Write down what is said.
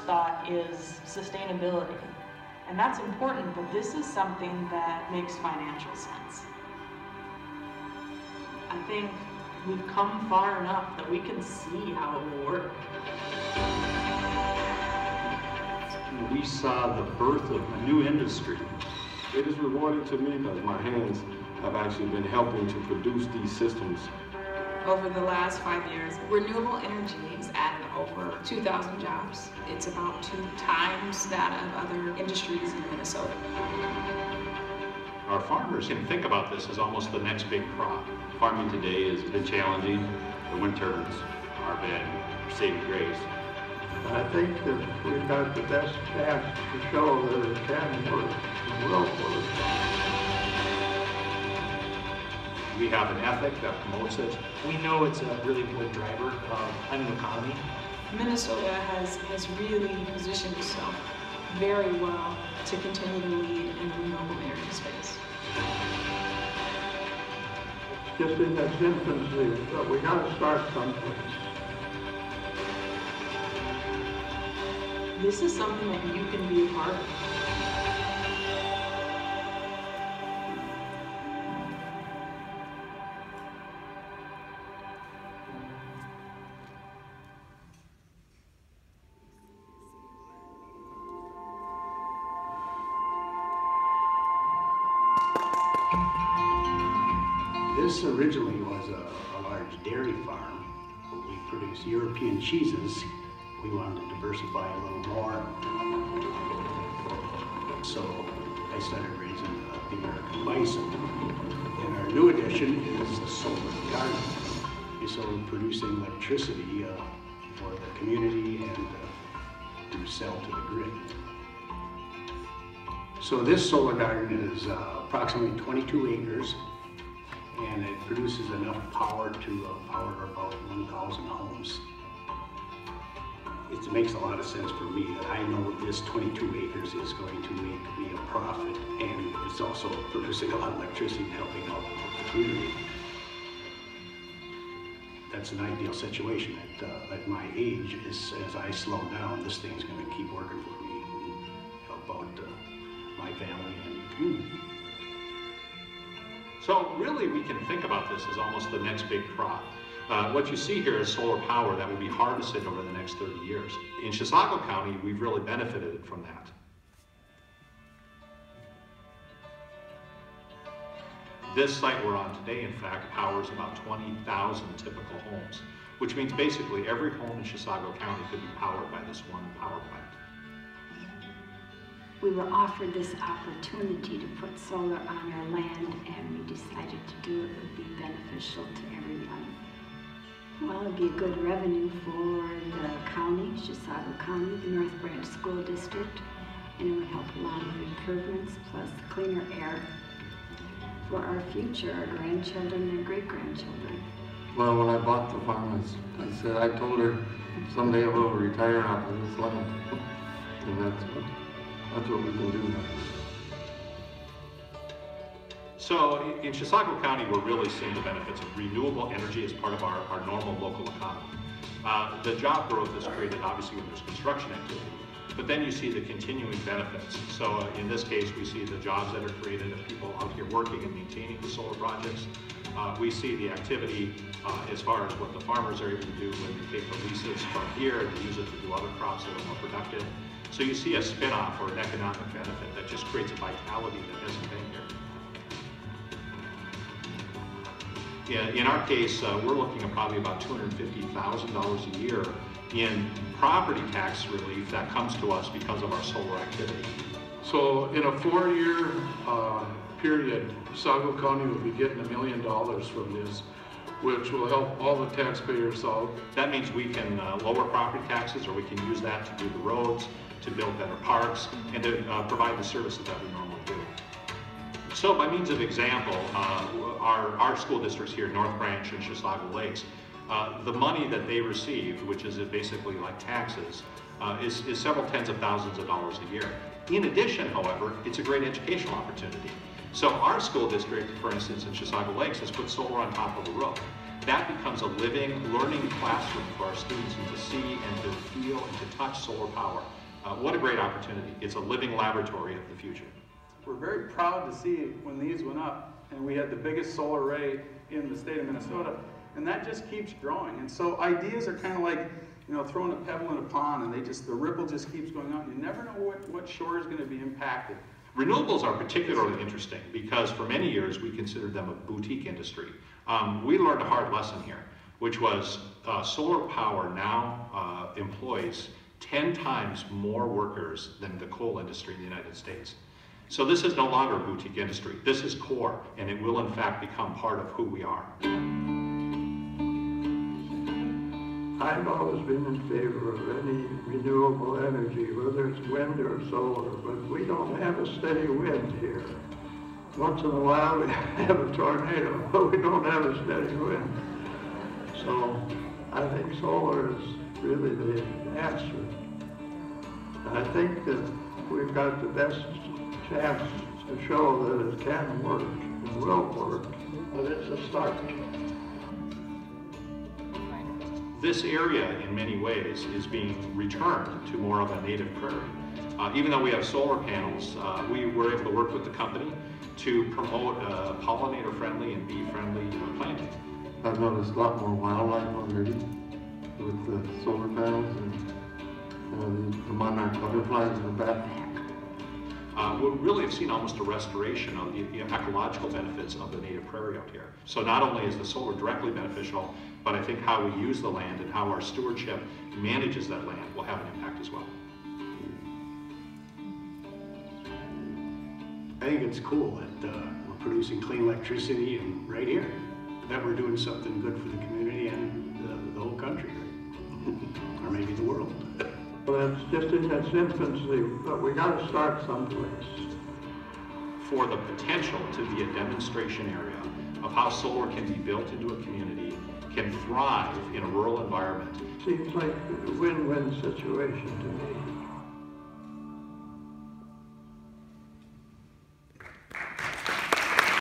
thought is sustainability. And that's important, but this is something that makes financial sense. I think we've come far enough that we can see how it will work. We saw the birth of a new industry. It is rewarding to me because my hands have actually been helping to produce these systems. Over the last 5 years, renewable energy has added over 2,000 jobs. It's about 2 times that of other industries in Minnesota. Our farmers can think about this as almost the next big crop. Farming today has been challenging. The winters are been saving grace. I think that we've got the best chance to show that it can work and will work. We have an ethic that promotes it. We know it's a really important driver of a new economy. Minnesota has really positioned itself very well to continue to lead in the renewable energy space. It's just in its infancy, but we got to start someplace. This is something that you can be a part of. This originally was a large dairy farm. We produce European cheeses. We wanted to diversify a little more. So I started raising the American bison. And our new addition is the solar garden. So we're producing electricity for the community and to sell to the grid. So this solar garden is approximately 22 acres. And it produces enough power to power about 1,000 homes. It makes a lot of sense for me that I know this 22 acres is going to make me a profit, and it's also producing a lot of electricity and helping out the community. That's an ideal situation at my age. As I slow down, this thing's going to keep working for me and help out my family and the community. So really we can think about this as almost the next big crop. What you see here is solar power that will be harvested over the next 30 years. In Chisago County, we've really benefited from that. This site we're on today, in fact, powers about 20,000 typical homes, which means basically every home in Chisago County could be powered by this one power plant. We were offered this opportunity to put solar on our land, and we decided to do it. It would be beneficial to everyone. Well, it would be a good revenue for the county, Chisago County, the North Branch School District, and it would help a lot of improvements, plus cleaner air for our future, our grandchildren and great-grandchildren. Well, when I bought the farm, I told her someday I will retire off of this land. And that's what we can do now. So in Chisago County, we're really seeing the benefits of renewable energy as part of our normal local economy. The job growth is created obviously when there's construction activity, but then you see the continuing benefits. So in this case, we see the jobs that are created of people out here working and maintaining the solar projects. We see the activity as far as what the farmers are able to do when they take the leases from here and use it to do other crops that are more productive. So you see a spin-off or an economic benefit that just creates a vitality that hasn't been here. In our case, we're looking at probably about $250,000 a year in property tax relief that comes to us because of our solar activity. So in a 4-year period, Chisago County will be getting $1 million from this, which will help all the taxpayers out. That means we can lower property taxes, or we can use that to do the roads, to build better parks, and to provide the services that we normally do. So by means of example, our school districts here, North Branch and Chisago Lakes, the money that they receive, which is basically like taxes, is several tens of thousands of dollars a year. In addition, however, it's a great educational opportunity. So our school district, for instance, in Chisago Lakes, has put solar on top of the roof. that becomes a living, learning classroom for our students and to see and to feel and to touch solar power. What a great opportunity. It's a living laboratory of the future. We're very proud to see when these went up and we had the biggest solar array in the state of Minnesota, and that just keeps growing. And so ideas are kind of like, you know, throwing a pebble in a pond, and the ripple just keeps going on. You never know what shore is going to be impacted. Renewables are particularly interesting because for many years we considered them a boutique industry. We learned a hard lesson here, which was solar power now employs 10 times more workers than the coal industry in the United States. So this is no longer a boutique industry. This is core, and it will in fact become part of who we are. I've always been in favor of any renewable energy, whether it's wind or solar, but we don't have a steady wind here. Once in a while we have a tornado, but we don't have a steady wind. So I think solar is really the answer. And I think that we've got the best chance to show that it can work and will work, but it's a start. This area, in many ways, is being returned to more of a native prairie. Even though we have solar panels, we were able to work with the company to promote pollinator-friendly and bee-friendly planting. I've noticed a lot more wildlife already with the solar panels, and the monarch butterflies are back. We really have seen almost a restoration of the ecological benefits of the native prairie out here. So not only is the solar directly beneficial, but I think how we use the land and how our stewardship manages that land will have an impact as well. I think it's cool that we're producing clean electricity and right here, that we're doing something good for the community and the whole country, or maybe the world. Well, it's just in its infancy, but we got to start someplace. For the potential to be a demonstration area of how solar can be built into a community, can thrive in a rural environment. Seems like a win-win situation to me.